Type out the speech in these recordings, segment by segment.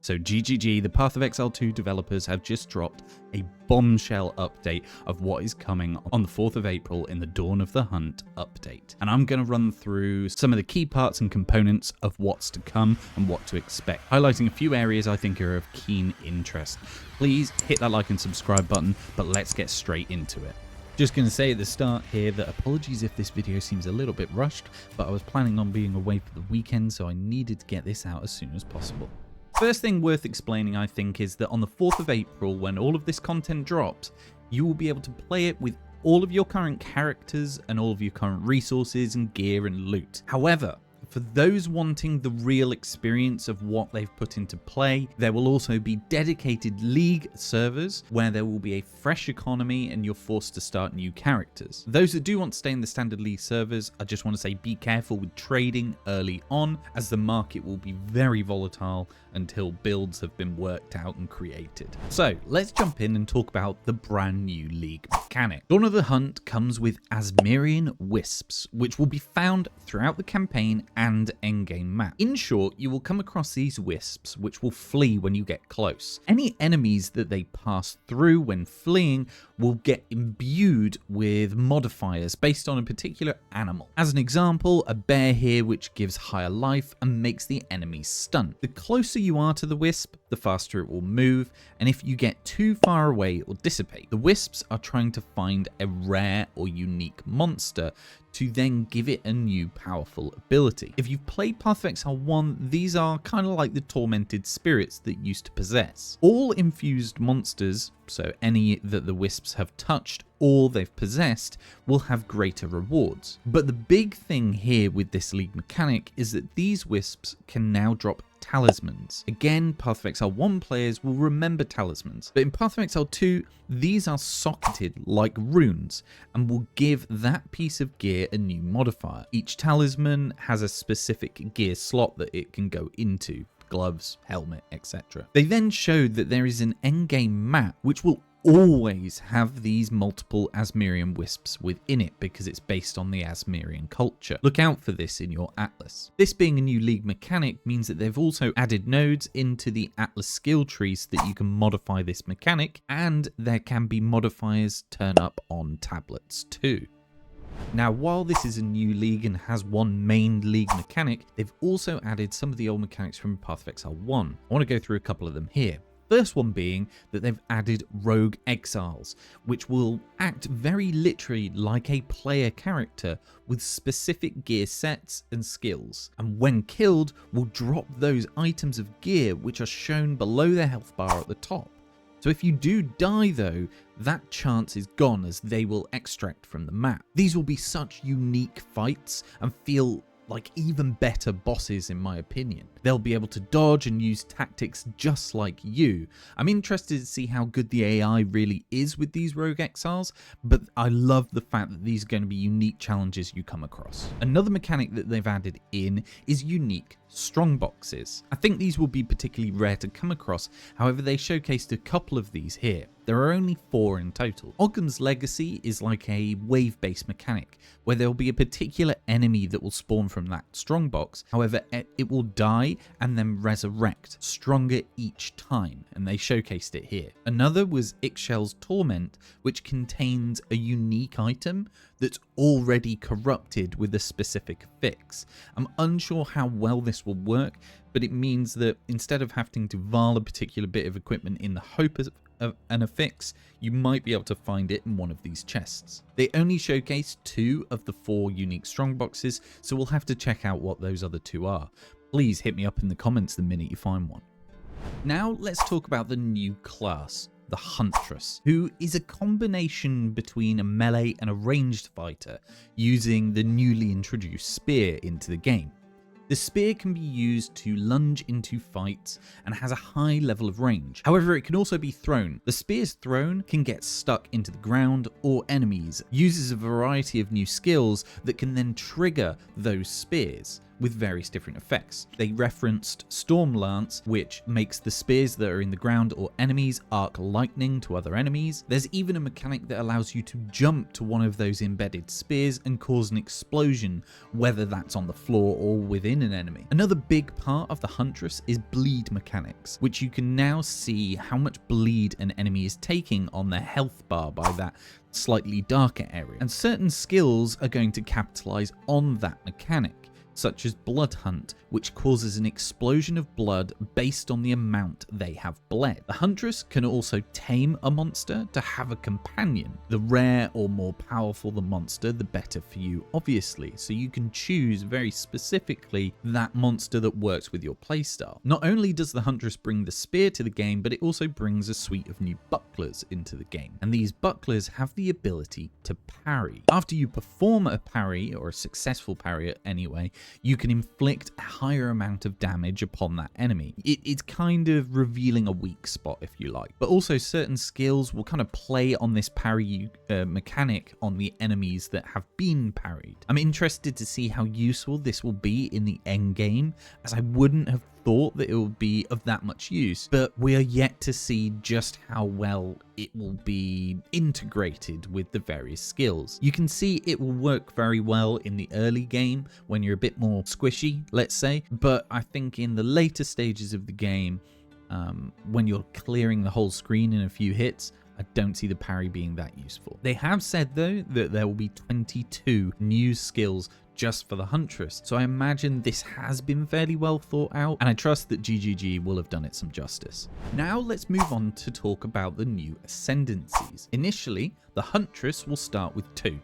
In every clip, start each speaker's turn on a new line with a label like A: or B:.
A: So GGG, the Path of Exile 2 developers have just dropped a bombshell update of what is coming on the 4th of April in the Dawn of the Hunt update. And I'm going to run through some of the key parts and components of what's to come and what to expect, highlighting a few areas I think are of keen interest. Please hit that like and subscribe button, but let's get straight into it. Just going to say at the start here that apologies if this video seems a little bit rushed, but I was planning on being away for the weekend, so I needed to get this out as soon as possible. First thing worth explaining, I think, is that on the 4th of April, when all of this content drops, you will be able to play it with all of your current characters and all of your current resources and gear and loot. However, for those wanting the real experience of what they've put into play, there will also be dedicated League servers where there will be a fresh economy and you're forced to start new characters. Those that do want to stay in the standard League servers, I just want to say be careful with trading early on, as the market will be very volatile until builds have been worked out and created. So let's jump in and talk about the brand new League mechanic. Dawn of the Hunt comes with Asmirian wisps, which will be found throughout the campaign and endgame map. In short, you will come across these wisps which will flee when you get close. Any enemies that they pass through when fleeing will get imbued with modifiers based on a particular animal. As an example, a bear here which gives higher life and makes the enemy stunned. The closer you are to the wisp, the faster it will move, and if you get too far away or dissipate. The wisps are trying to find a rare or unique monster to then give it a new powerful ability. If you've played Path of Exile 1, these are kind of like the tormented spirits that used to possess. All infused monsters, so any that the wisps have touched or they've possessed, will have greater rewards. But the big thing here with this League mechanic is that these wisps can now drop talismans. Again, Path of Exile 1 players will remember talismans, but in Path of Exile 2, these are socketed like runes and will give that piece of gear a new modifier. Each talisman has a specific gear slot that it can go into: gloves, helmet, etc. They then showed that there is an endgame map which will always have these multiple Asmirian wisps within it because it's based on the Asmirian culture. Look out for this in your Atlas. This being a new League mechanic means that they've also added nodes into the Atlas skill trees that you can modify this mechanic, and there can be modifiers turn up on tablets too. Now, while this is a new league and has one main league mechanic, they've also added some of the old mechanics from Path of Exile 1. I want to go through a couple of them here. First one being that they've added Rogue Exiles, which will act very literally like a player character with specific gear sets and skills, and when killed will drop those items of gear which are shown below their health bar at the top. So if you do die though, that chance is gone as they will extract from the map. These will be such unique fights and feel like even better bosses in my opinion. They'll be able to dodge and use tactics just like you. I'm interested to see how good the AI really is with these Rogue Exiles, but I love the fact that these are going to be unique challenges you come across. Another mechanic that they've added in is unique Strongboxes. I think these will be particularly rare to come across, however they showcased a couple of these here. There are only 4 in total. Ogham's Legacy is like a wave-based mechanic, where there will be a particular enemy that will spawn from that strongbox. However, it will die and then resurrect, stronger each time, and they showcased it here. Another was Ixchel's Torment, which contains a unique item that's already corrupted with a specific fix. I'm unsure how well this will work, but it means that instead of having to varl a particular bit of equipment in the hope of an affix, you might be able to find it in one of these chests. They only showcased 2 of the 4 unique strongboxes, so we'll have to check out what those other 2 are. Please hit me up in the comments the minute you find one. Now let's talk about the new class, the Huntress, who is a combination between a melee and a ranged fighter, using the newly introduced spear into the game. The spear can be used to lunge into fights and has a high level of range. However, it can also be thrown. The spear's thrown can get stuck into the ground or enemies, uses a variety of new skills that can then trigger those spears, with various different effects. They referenced Storm Lance, which makes the spears that are in the ground or enemies arc lightning to other enemies. There's even a mechanic that allows you to jump to one of those embedded spears and cause an explosion, whether that's on the floor or within an enemy. Another big part of the Huntress is bleed mechanics, which you can now see how much bleed an enemy is taking on their health bar by that slightly darker area. And certain skills are going to capitalize on that mechanic, such as Blood Hunt, which causes an explosion of blood based on the amount they have bled. The Huntress can also tame a monster to have a companion. The rare or more powerful the monster, the better for you, obviously, so you can choose very specifically that monster that works with your playstyle. Not only does the Huntress bring the spear to the game, but it also brings a suite of new bucklers into the game, and these bucklers have the ability to parry. After you perform a parry, or a successful parry anyway, you can inflict a higher amount of damage upon that enemy. It's kind of revealing a weak spot, if you like. But also certain skills will kind of play on this parry mechanic on the enemies that have been parried. I'm interested to see how useful this will be in the end game, as I wouldn't have thought that it would be of that much use, but we are yet to see just how well it will be integrated with the various skills. You can see it will work very well in the early game when you're a bit more squishy, let's say, but I think in the later stages of the game, when you're clearing the whole screen in a few hits, I don't see the parry being that useful. They have said though that there will be 22 new skills just for the Huntress, so I imagine this has been fairly well thought out, and I trust that GGG will have done it some justice. Now let's move on to talk about the new Ascendancies. Initially, the Huntress will start with 2.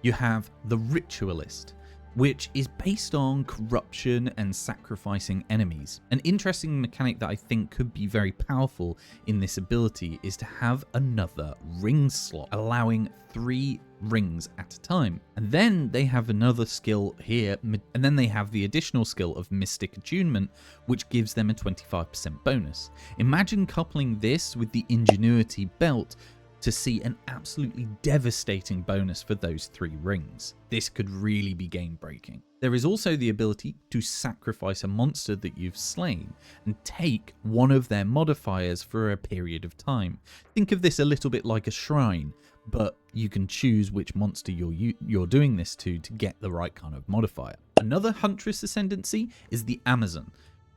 A: You have the Ritualist, which is based on corruption and sacrificing enemies. An interesting mechanic that I think could be very powerful in this ability is to have another ring slot, allowing 3 rings at a time. And then they have another skill here, and then they have the additional skill of Mystic Attunement, which gives them a 25% bonus. Imagine coupling this with the Ingenuity belt to see an absolutely devastating bonus for those 3 rings. This could really be game breaking. There is also the ability to sacrifice a monster that you've slain and take one of their modifiers for a period of time. Think of this a little bit like a shrine, but you can choose which monster you're doing this to get the right kind of modifier. Another Huntress Ascendancy is the Amazon.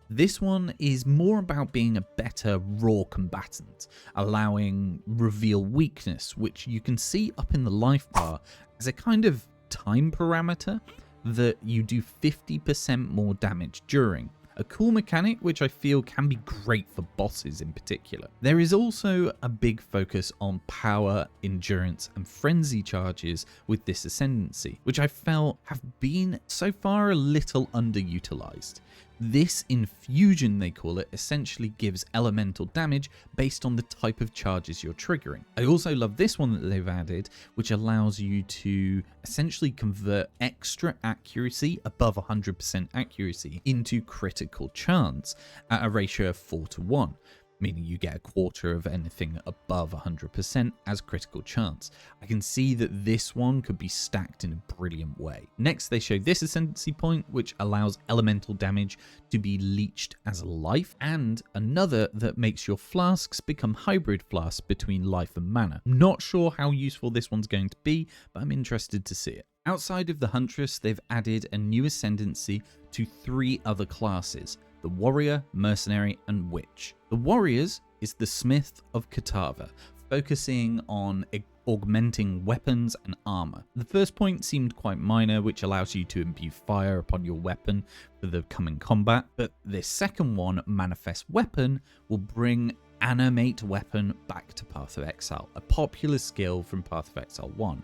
A: This one is more about being a better raw combatant, allowing reveal weakness, which you can see up in the life bar as a kind of time parameter that you do 50% more damage during. A cool mechanic which I feel can be great for bosses in particular. There is also a big focus on power, endurance and frenzy charges with this Ascendancy, which I felt have been so far a little underutilized. This infusion, they call it, essentially gives elemental damage based on the type of charges you're triggering. I also love this one that they've added, which allows you to essentially convert extra accuracy above 100% accuracy into critical chance at a ratio of 4:1. Meaning you get a quarter of anything above 100% as critical chance. I can see that this one could be stacked in a brilliant way. Next, they show this Ascendancy point, which allows elemental damage to be leached as life, and another that makes your flasks become hybrid flasks between life and mana. I'm not sure how useful this one's going to be, but I'm interested to see it. Outside of the Huntress, they've added a new Ascendancy to 3 other classes: the Warrior, Mercenary, and Witch. The Warriors is the Smith of Katava, focusing on augmenting weapons and armor. The first point seemed quite minor, which allows you to imbue fire upon your weapon for the coming combat, but this second one, Manifest Weapon, will bring Animate Weapon back to Path of Exile, a popular skill from Path of Exile 1.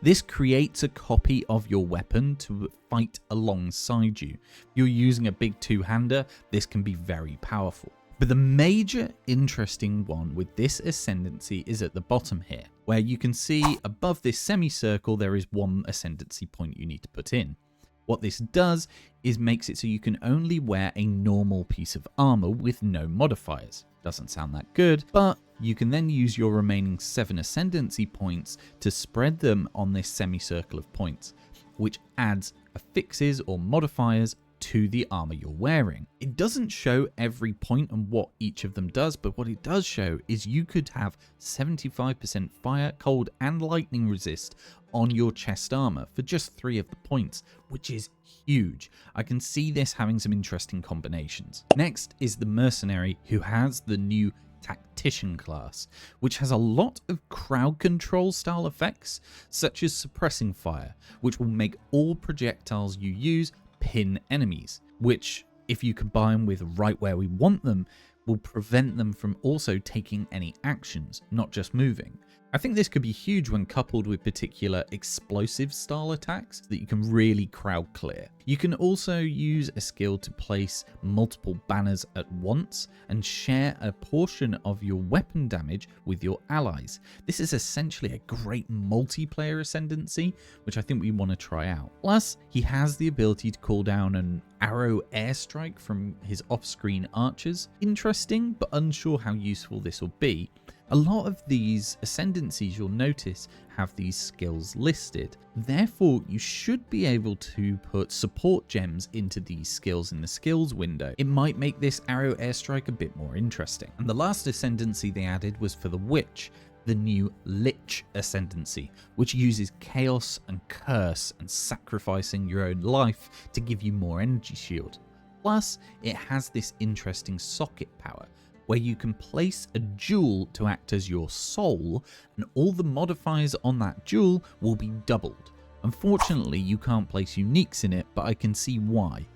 A: This creates a copy of your weapon to fight alongside you. If you're using a big two-hander, this can be very powerful. But the major interesting one with this Ascendancy is at the bottom here, where you can see above this semicircle there is 1 Ascendancy point you need to put in. What this does is makes it so you can only wear a normal piece of armor with no modifiers. Doesn't sound that good, but you can then use your remaining 7 Ascendancy points to spread them on this semicircle of points, which adds affixes or modifiers to the armor you're wearing. It doesn't show every point and what each of them does, but what it does show is you could have 75% fire, cold, and lightning resist on your chest armor for just 3 of the points, which is huge. I can see this having some interesting combinations. Next is the mercenary, who has the new tactician class, which has a lot of crowd control style effects, such as suppressing fire, which will make all projectiles you use pin enemies, which, if you combine with right where we want them, will prevent them from also taking any actions, not just moving. I think this could be huge when coupled with particular explosive style attacks that you can really crowd clear. You can also use a skill to place multiple banners at once and share a portion of your weapon damage with your allies. This is essentially a great multiplayer ascendancy, which I think we want to try out. Plus, he has the ability to call down an arrow airstrike from his off-screen archers. Interesting, but unsure how useful this will be. A lot of these ascendancies, you'll notice, have these skills listed. Therefore, you should be able to put support gems into these skills in the skills window. It might make this arrow airstrike a bit more interesting. And the last ascendancy they added was for the witch, the new Lich ascendancy, which uses chaos and curse and sacrificing your own life to give you more energy shield. Plus, it has this interesting socket power, where you can place a jewel to act as your soul, and all the modifiers on that jewel will be doubled. Unfortunately, you can't place uniques in it, but I can see why.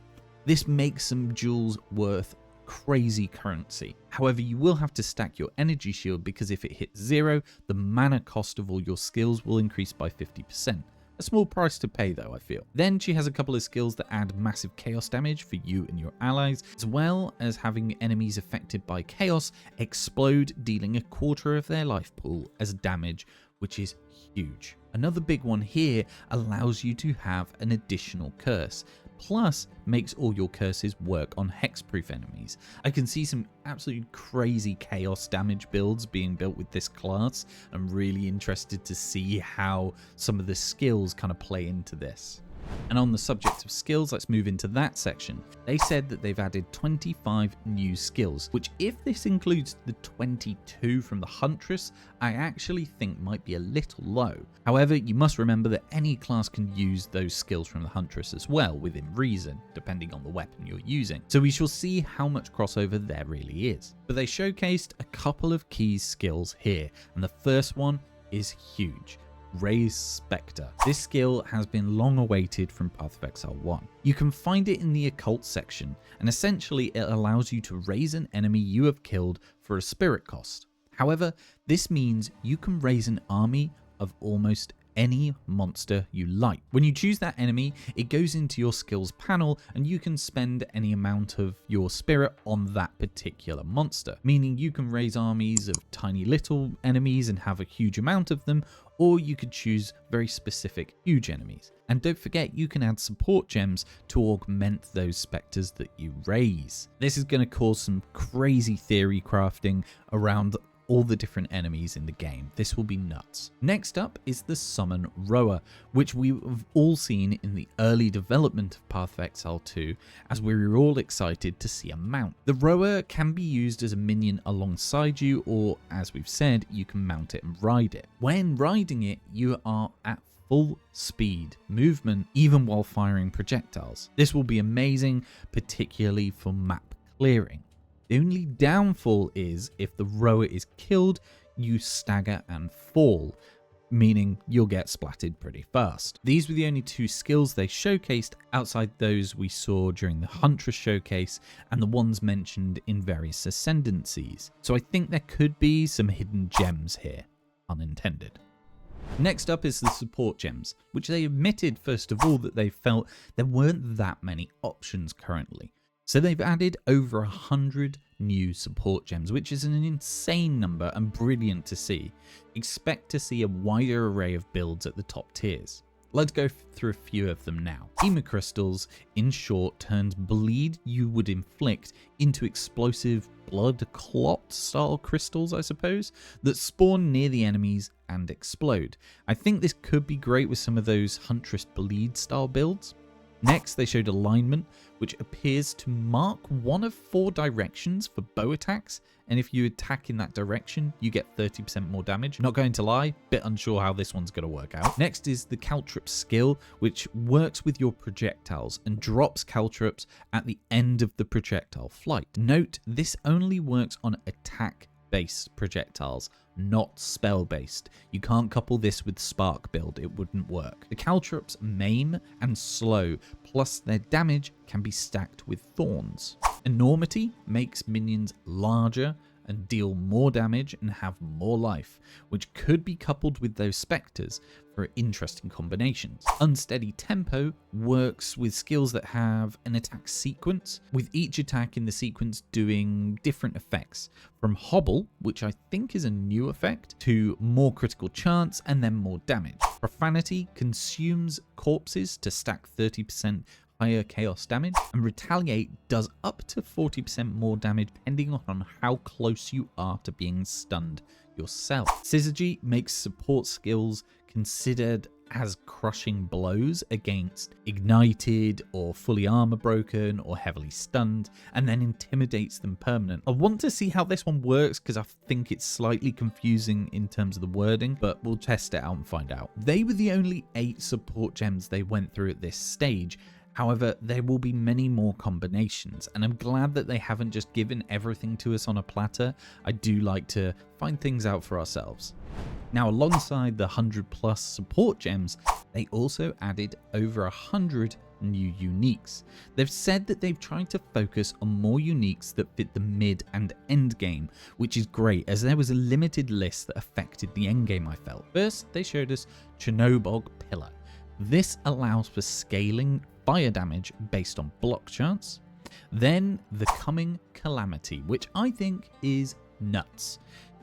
A: This makes some jewels worth crazy currency. However, you will have to stack your energy shield, because if it hits 0, the mana cost of all your skills will increase by 50%. A small price to pay though, I feel. Then she has a couple of skills that add massive chaos damage for you and your allies, as well as having enemies affected by chaos explode, dealing a quarter of their life pool as damage, which is huge. Another big one here allows you to have an additional curse, plus makes all your curses work on hexproof enemies. I can see some absolutely crazy chaos damage builds being built with this class. I'm really interested to see how some of the skills kind of play into this. And on the subject of skills, let's move into that section. They said that they've added 25 new skills, which, if this includes the 22 from the Huntress, I actually think might be a little low. However, you must remember that any class can use those skills from the Huntress as well, within reason, depending on the weapon you're using. So we shall see how much crossover there really is. But they showcased a couple of key skills here, and the first one is huge. Raise Spectre. This skill has been long awaited from Path of Exile 1. You can find it in the occult section, and essentially it allows you to raise an enemy you have killed for a spirit cost. However, this means you can raise an army of almost any monster you like. When you choose that enemy, it goes into your skills panel and you can spend any amount of your spirit on that particular monster, meaning you can raise armies of tiny little enemies and have a huge amount of them, or you could choose very specific huge enemies. And don't forget, you can add support gems to augment those specters that you raise. This is going to cause some crazy theory crafting around all the different enemies in the game. This will be nuts. Next up is the Summon Rower, which we've all seen in the early development of Path of Exile 2, as we were all excited to see a mount. The Rower can be used as a minion alongside you, or as we've said, you can mount it and ride it. When riding it, you are at full speed movement, even while firing projectiles. This will be amazing, particularly for map clearing. The only downfall is if the rower is killed, you stagger and fall, meaning you'll get splatted pretty fast. These were the only 2 skills they showcased outside those we saw during the Huntress showcase and the ones mentioned in various Ascendancies. So I think there could be some hidden gems here, unintended. Next up is the support gems, which they admitted first of all that they felt there weren't that many options currently. So they've added over 100 new support gems, which is an insane number and brilliant to see. Expect to see a wider array of builds at the top tiers. Let's go through a few of them now. Hemocrystals, in short, turns bleed you would inflict into explosive blood clot style crystals, I suppose, that spawn near the enemies and explode. I think this could be great with some of those Huntress bleed style builds. Next, they showed alignment, which appears to mark one of 4 directions for bow attacks, and if you attack in that direction, you get 30% more damage. Not going to lie, bit unsure how this one's going to work out. Next is the caltrip skill, which works with your projectiles and drops caltrips at the end of the projectile flight. Note, this only works on attack-based projectiles, not spell-based. You can't couple this with spark build, it wouldn't work. The caltrips maim and slow, plus their damage can be stacked with thorns. Enormity makes minions larger and deal more damage and have more life, which could be coupled with those specters for interesting combinations. Unsteady tempo works with skills that have an attack sequence, with each attack in the sequence doing different effects, from hobble, which I think is a new effect, to more critical chance and then more damage. Profanity consumes corpses to stack 30% higher chaos damage, and retaliate does up to 40% more damage depending on how close you are to being stunned yourself. Syzygy makes support skills considered as crushing blows against ignited or fully armor broken or heavily stunned, and then intimidates them permanent. I want to see how this one works because I think it's slightly confusing in terms of the wording, but we'll test it out and find out. They were the only 8 support gems they went through at this stage. However, there will be many more combinations, and I'm glad that they haven't just given everything to us on a platter. I do like to find things out for ourselves. Now, alongside the 100+ support gems, they also added over 100 new uniques. They've said that they've tried to focus on more uniques that fit the mid and end game, which is great as there was a limited list that affected the end game, I felt. First, they showed us Chernobog Pillar. This allows for scaling fire damage based on block chance. Then the Coming Calamity, which I think is nuts.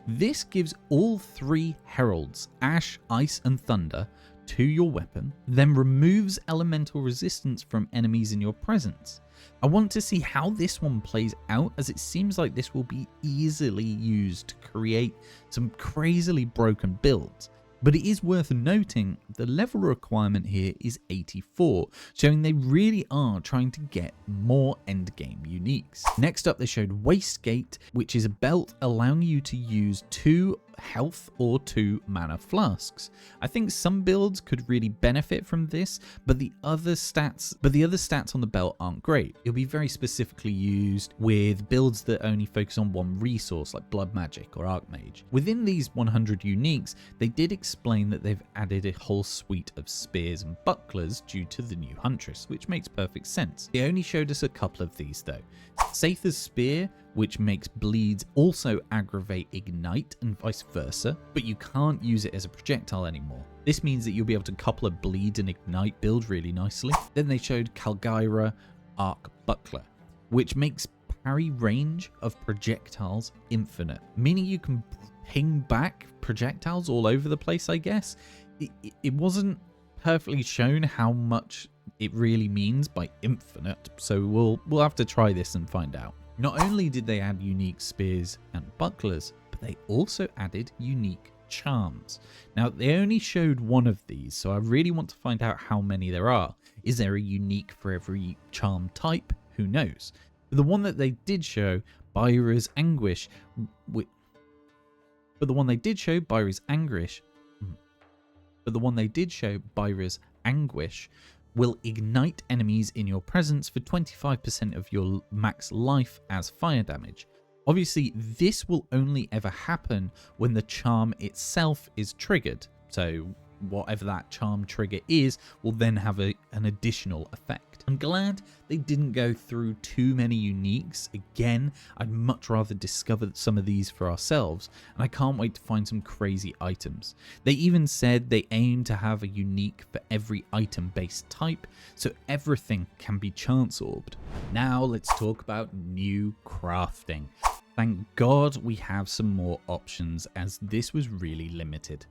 A: This gives all 3 heralds, Ash, Ice and Thunder, to your weapon, then removes elemental resistance from enemies in your presence. I want to see how this one plays out, as it seems like this will be easily used to create some crazily broken builds. But it is worth noting the level requirement here is 84, showing they really are trying to get more endgame uniques. Next up, they showed Wastegate, which is a belt allowing you to use 2 health or 2 mana flasks. I think some builds could really benefit from this, but the other stats on the belt aren't great. It'll be very specifically used with builds that only focus on one resource like Blood Magic or Archmage. Within these 100 uniques, they did explain that they've added a whole suite of spears and bucklers due to the new Huntress, which makes perfect sense. They only showed us a couple of these though. Sather's Spear, which makes bleeds also aggravate ignite and vice versa, but you can't use it as a projectile anymore. This means that you'll be able to couple a bleed and ignite build really nicely. Then they showed Kalgyra Arc Buckler, which makes parry range of projectiles infinite, meaning you can ping back projectiles all over the place, I guess. It wasn't perfectly shown how much it really means by infinite, so we'll have to try this and find out. Not only did they add unique spears and bucklers, but they also added unique charms. Now, they only showed one of these, so I really want to find out how many there are. Is there a unique for every charm type? Who knows? But the one that they did show, Byra's Anguish, will ignite enemies in your presence for 25% of your max life as fire damage. Obviously, this will only ever happen when the charm itself is triggered. So whatever that charm trigger is will then have an additional effect. I'm glad they didn't go through too many uniques. Again, I'd much rather discover some of these for ourselves, and I can't wait to find some crazy items. They even said they aim to have a unique for every item based type, so everything can be chance orbed. Now let's talk about new crafting. Thank God we have some more options, as this was really limited.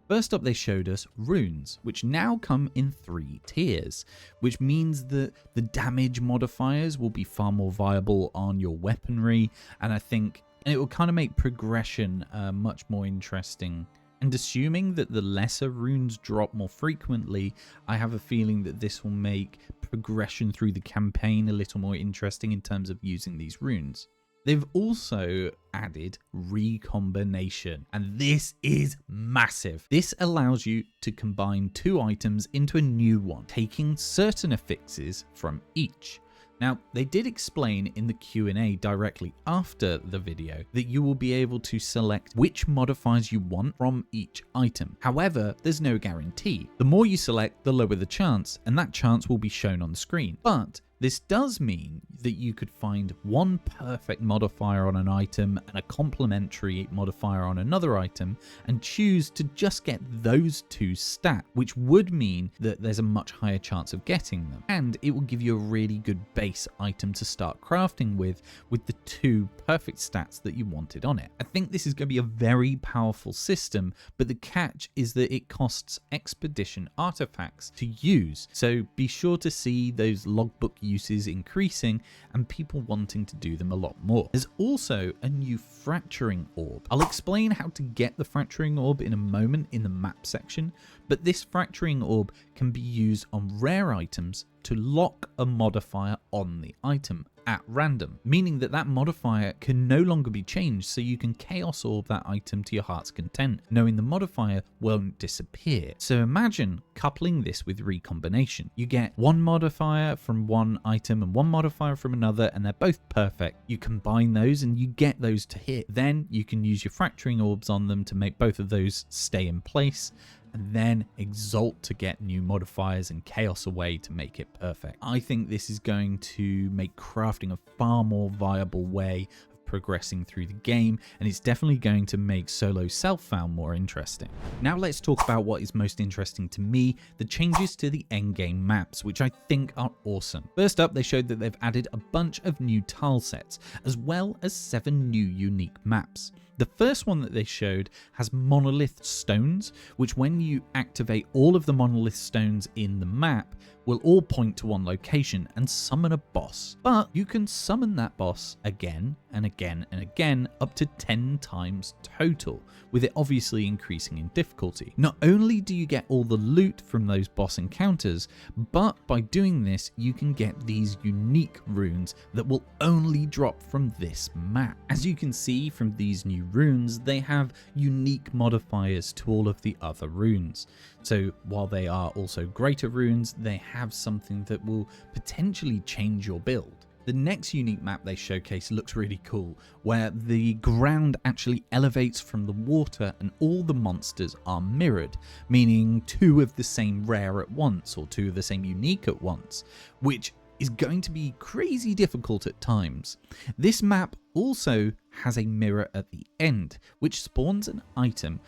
A: First up, they showed us runes, which now come in 3 tiers, which means that the damage modifiers will be far more viable on your weaponry, and I think it will kind of make progression much more interesting And assuming that the lesser runes drop more frequently, I have a feeling that this will make progression through the campaign a little more interesting in terms of using these runes. They've also added recombination, and this is massive. This allows you to combine 2 items into a new one, taking certain affixes from each. Now, they did explain in the Q&A directly after the video that you will be able to select which modifiers you want from each item. However, there's no guarantee. The more you select, the lower the chance, and that chance will be shown on the screen. But this does mean that you could find one perfect modifier on an item and a complementary modifier on another item and choose to just get those 2 stat, which would mean that there's a much higher chance of getting them. And it will give you a really good base item to start crafting with the 2 perfect stats that you wanted on it. I think this is going to be a very powerful system, but the catch is that it costs expedition artifacts to use. So be sure to see those logbook uses increasing and people wanting to do them a lot more. There's also a new fracturing orb. I'll explain how to get the fracturing orb in a moment in the map section, but this fracturing orb can be used on rare items to lock a modifier on the item at random, meaning that that modifier can no longer be changed, so you can chaos orb that item to your heart's content, knowing the modifier won't disappear. So imagine coupling this with recombination. You get one modifier from one item and one modifier from another, and they're both perfect. You combine those and you get those to hit. Then you can use your fracturing orbs on them to make both of those stay in place, and then exalt to get new modifiers and chaos away to make it perfect. I think this is going to make crafting a far more viable way of progressing through the game, and it's definitely going to make solo self-found more interesting. Now let's talk about what is most interesting to me, the changes to the endgame maps, which I think are awesome. First up, they showed that they've added a bunch of new tile sets, as well as 7 new unique maps. The first one that they showed has monolith stones, which when you activate all of the monolith stones in the map will all point to one location and summon a boss. But you can summon that boss again and again and again up to 10 times total, with it obviously increasing in difficulty. Not only do you get all the loot from those boss encounters, but by doing this you can get these unique runes that will only drop from this map. As you can see from these new runes, they have unique modifiers to all of the other runes. So while they are also greater runes, they have something that will potentially change your build. The next unique map they showcase looks really cool, where the ground actually elevates from the water and all the monsters are mirrored, meaning 2 of the same rare at once or 2 of the same unique at once, which is going to be crazy difficult at times. This map also has a mirror at the end, which spawns an item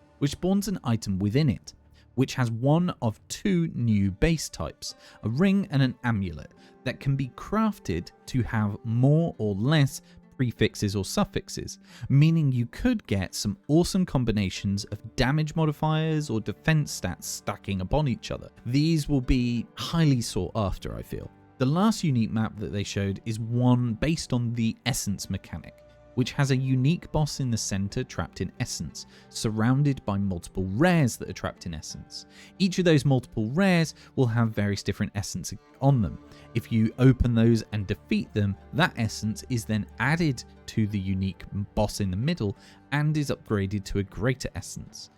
A: within it, which has one of 2 new base types, a ring and an amulet, that can be crafted to have more or less prefixes or suffixes, meaning you could get some awesome combinations of damage modifiers or defense stats stacking upon each other. These will be highly sought after, I feel. The last unique map that they showed is one based on the essence mechanic, which has a unique boss in the center trapped in essence, surrounded by multiple rares that are trapped in essence. Each of those multiple rares will have various different essences on them. If you open those and defeat them, that essence is then added to the unique boss in the middle and is upgraded to a greater essence.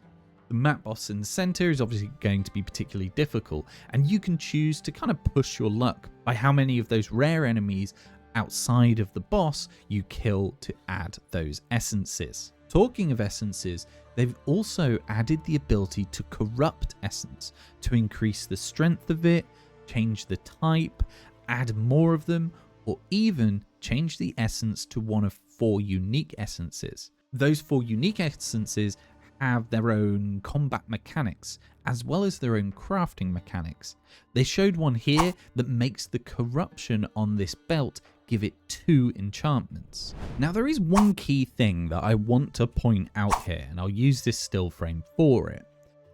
A: The map boss in the center is obviously going to be particularly difficult, and you can choose to kind of push your luck by how many of those rare enemies outside of the boss you kill to add those essences. Talking of essences, they've also added the ability to corrupt essence to increase the strength of it, change the type, add more of them, or even change the essence to one of 4 unique essences. Those 4 unique essences have their own combat mechanics as well as their own crafting mechanics. They showed one here that makes the corruption on this belt give it 2 enchantments. Now there is one key thing that I want to point out here, and I'll use this still frame for it.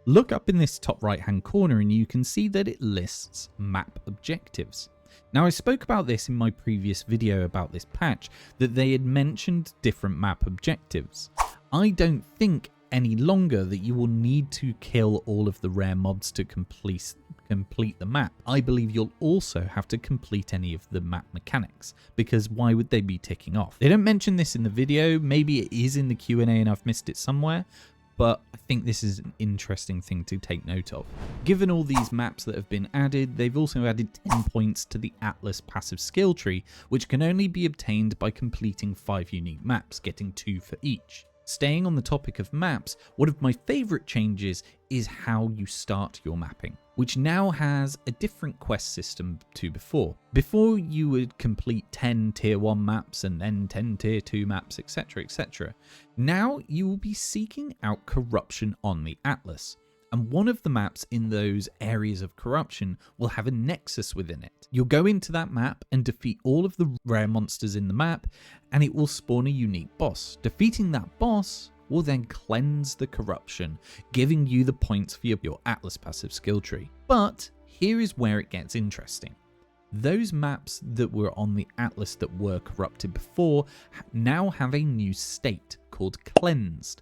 A: Look up in this top right hand corner and you can see that it lists map objectives. Now I spoke about this in my previous video about this patch, that they had mentioned different map objectives. I don't think any longer that you will need to kill all of the rare mobs to complete the map. I believe you'll also have to complete any of the map mechanics, because why would they be ticking off? They don't mention this in the video. Maybe it is in the Q&A and I've missed it somewhere, but I think this is an interesting thing to take note of. Given all these maps that have been added, they've also added 10 points to the Atlas passive skill tree, which can only be obtained by completing 5 unique maps, getting 2 for each. Staying on the topic of maps, one of my favourite changes is how you start your mapping, which now has a different quest system to before. Before, you would complete 10 tier 1 maps and then 10 tier 2 maps, etc, etc. Now you will be seeking out corruption on the Atlas, and one of the maps in those areas of corruption will have a nexus within it. You'll go into that map and defeat all of the rare monsters in the map, and it will spawn a unique boss. Defeating that boss will then cleanse the corruption, giving you the points for your Atlas passive skill tree. But here is where it gets interesting. Those maps that were on the Atlas that were corrupted before now have a new state called Cleansed,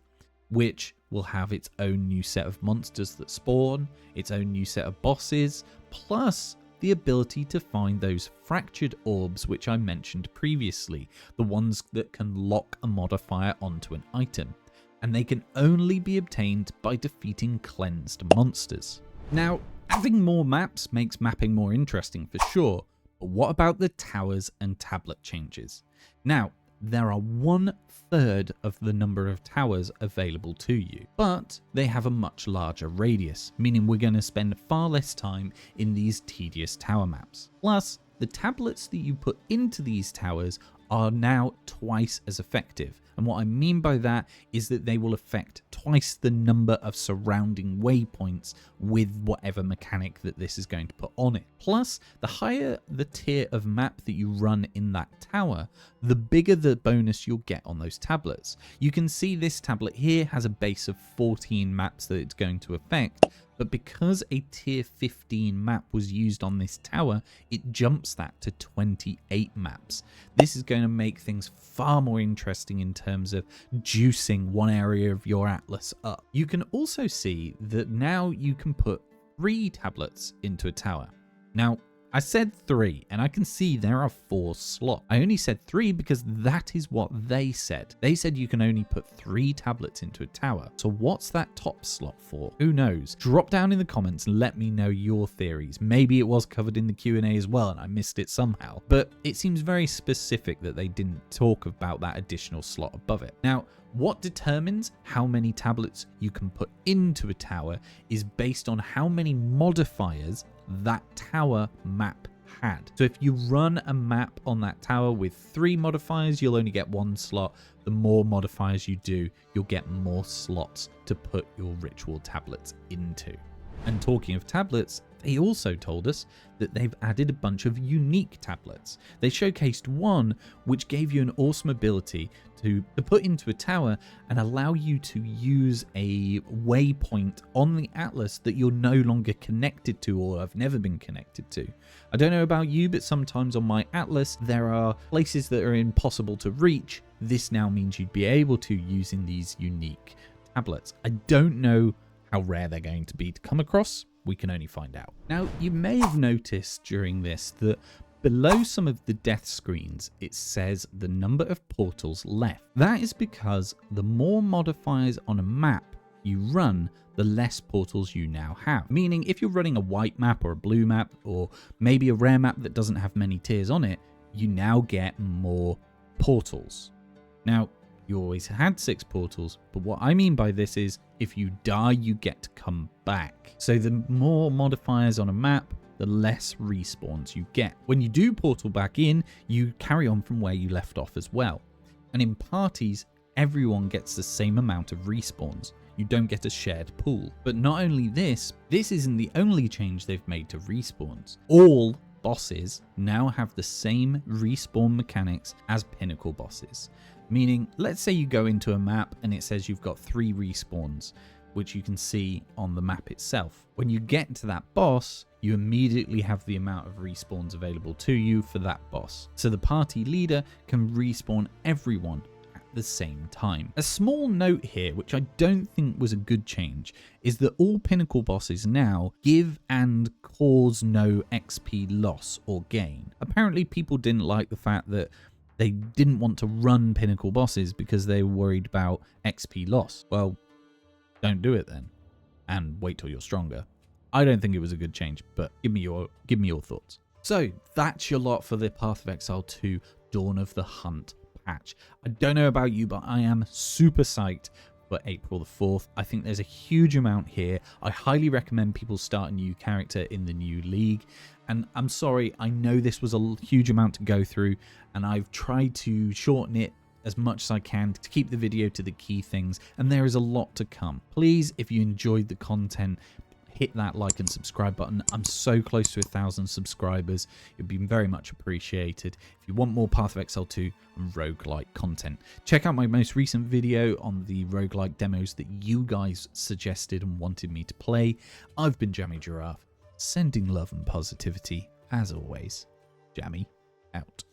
A: which will have its own new set of monsters that spawn, its own new set of bosses, plus the ability to find those fractured orbs which I mentioned previously, the ones that can lock a modifier onto an item, and they can only be obtained by defeating cleansed monsters. Now, having more maps makes mapping more interesting for sure, but what about the towers and tablet changes? Now, there are 1/3 of the number of towers available to you, but they have a much larger radius, meaning we're going to spend far less time in these tedious tower maps. Plus, the tablets that you put into these towers are now twice as effective. And what I mean by that is that they will affect twice the number of surrounding waypoints with whatever mechanic that this is going to put on it. Plus, the higher the tier of map that you run in that tower, the bigger the bonus you'll get on those tablets. You can see this tablet here has a base of 14 maps that it's going to affect, but because a tier 15 map was used on this tower, it jumps that to 28 maps. This is going to make things far more interesting in terms of juicing one area of your Atlas up. You can also see that now you can put 3 tablets into a tower. Now, I said 3, and I can see there are 4 slots. I only said 3 because that is what they said. They said you can only put 3 tablets into a tower. So what's that top slot for? Who knows? Drop down in the comments and let me know your theories. Maybe it was covered in the Q&A as well and I missed it somehow. But it seems very specific that they didn't talk about that additional slot above it. Now, what determines how many tablets you can put into a tower is based on how many modifiers that tower map had. So if you run a map on that tower with 3 modifiers, you'll only get 1 slot. The more modifiers you do, you'll get more slots to put your ritual tablets into. And talking of tablets, they also told us that they've added a bunch of unique tablets. They showcased one which gave you an awesome ability to put into a tower and allow you to use a waypoint on the Atlas that you're no longer connected to or have never been connected to. I don't know about you, but sometimes on my Atlas there are places that are impossible to reach. This now means you'd be able to using these unique tablets. I don't know how rare they're going to be to come across. We can only find out. Now, you may have noticed during this that below some of the death screens, it says the number of portals left. That is because the more modifiers on a map you run, the less portals you now have. Meaning, if you're running a white map or a blue map, or maybe a rare map that doesn't have many tiers on it, you now get more portals. Now, you always had 6 portals, but what I mean by this is if you die, you get to come back. So the more modifiers on a map, the less respawns you get. When you do portal back in, you carry on from where you left off as well. And in parties, everyone gets the same amount of respawns. You don't get a shared pool. But not only this isn't the only change they've made to respawns. All bosses now have the same respawn mechanics as pinnacle bosses. Meaning, let's say you go into a map and it says you've got 3 respawns, which you can see on the map itself. When you get to that boss, you immediately have the amount of respawns available to you for that boss. So the party leader can respawn everyone at the same time. A small note here, which I don't think was a good change, is that all pinnacle bosses now give and cause no XP loss or gain. Apparently people didn't like the fact that they didn't want to run pinnacle bosses because they were worried about XP loss. Well, don't do it then, and wait till you're stronger. I don't think it was a good change, but give me your thoughts. So that's your lot for the Path of Exile 2 Dawn of the Hunt patch. I don't know about you, but I am super psyched for April the 4th. I think there's a huge amount here. I highly recommend people start a new character in the new league. And I'm sorry, I know this was a huge amount to go through, and I've tried to shorten it as much as I can to keep the video to the key things, and there is a lot to come. Please, if you enjoyed the content, hit that like and subscribe button. I'm so close to 1,000 subscribers. It'd be very much appreciated. If you want more Path of Exile 2 and roguelike content, check out my most recent video on the roguelike demos that you guys suggested and wanted me to play. I've been JammyGiraffe, sending love and positivity as always. Jammy out.